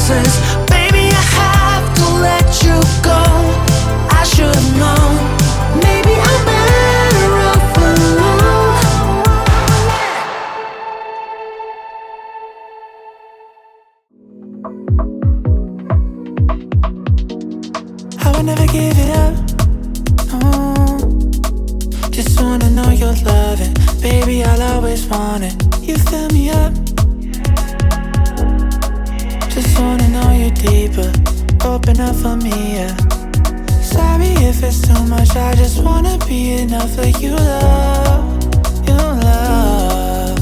promises. Baby, I have to let you go. I should've known. Maybe I'm better off alone. I would never give it up, no. Just wanna know you're loving. Baby, I'll always want it. You fill me up. Just wanna know you deeper. Open up for me, yeah. Sorry if it's too much. I just wanna be enough for you, love. You love.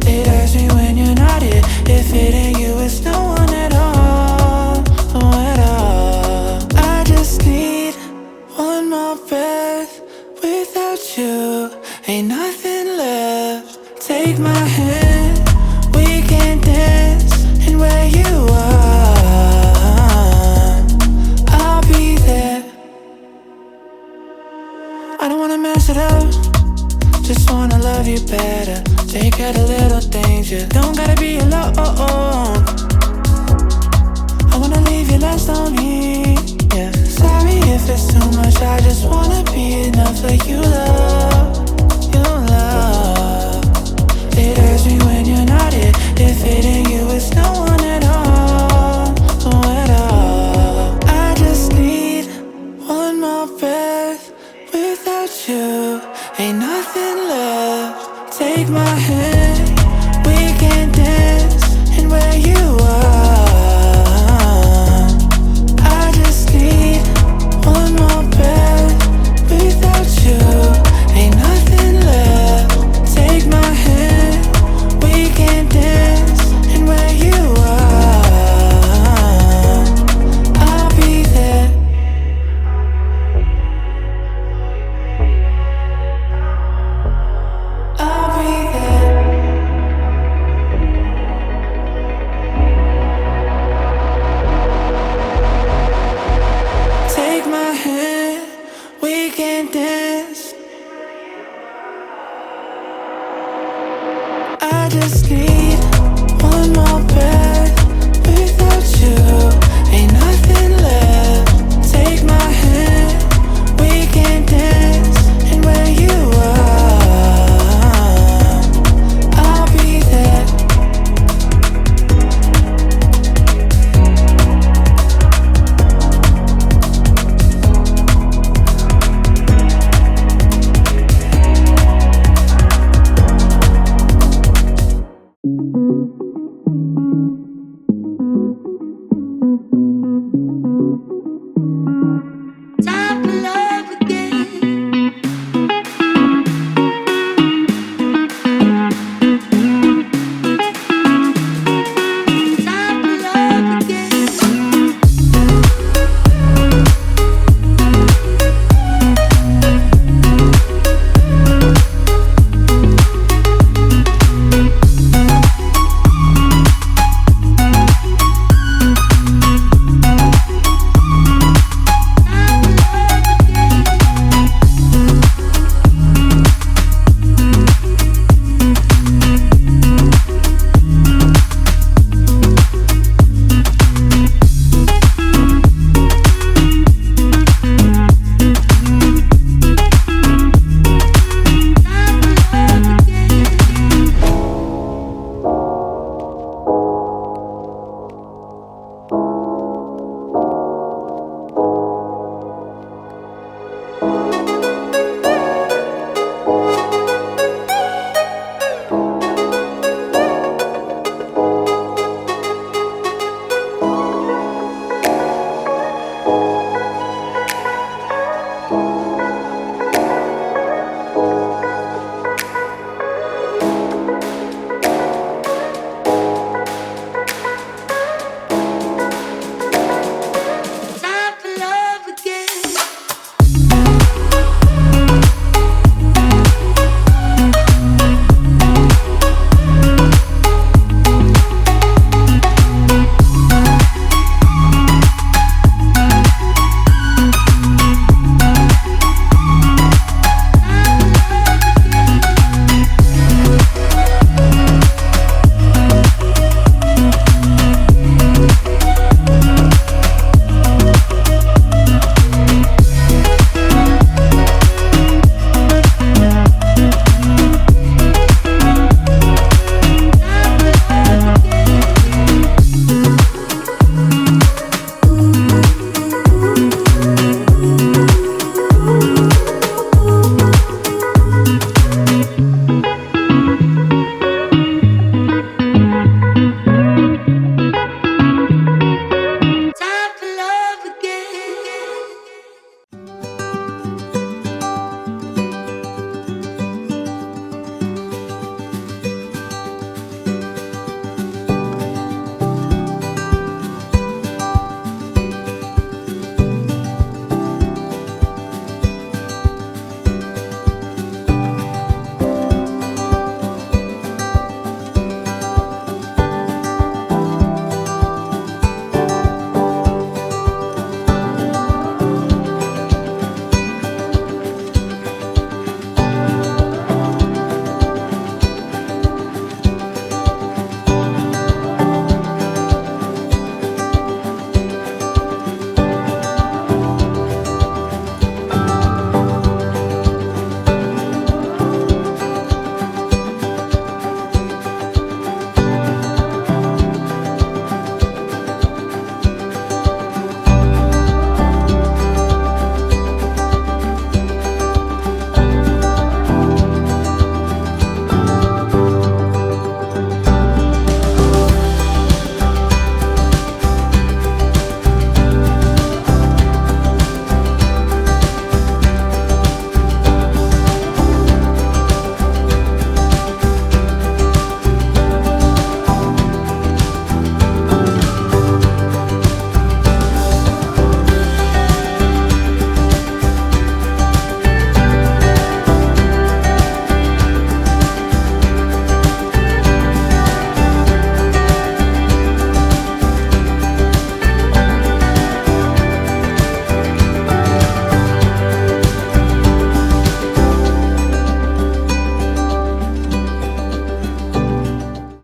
It hurts me when you're not here. If it ain't you, it's no one at all. No at all. I just need one more breath. Without you, ain't nothing left. Take my hand, we can dance. And where you are, I'll be there. I don't wanna mess it up, just wanna love you better. Take care of little things, you don't gotta be alone. I wanna leave you last on me, yeah. Sorry if it's too much, I just wanna be enough for you, love. You love. It hurts me when you're not here. If it ain't you, it's no one at all. No at all. I just need one more breath. Without you, ain't nothing left. Take my hand, we can dance. And where you are, I just need one more breath. Without you, ain't nothing left. Take my hand, we can dance. And where you are, I'll be there. I'll be there. Take my hand, we can dance. I just need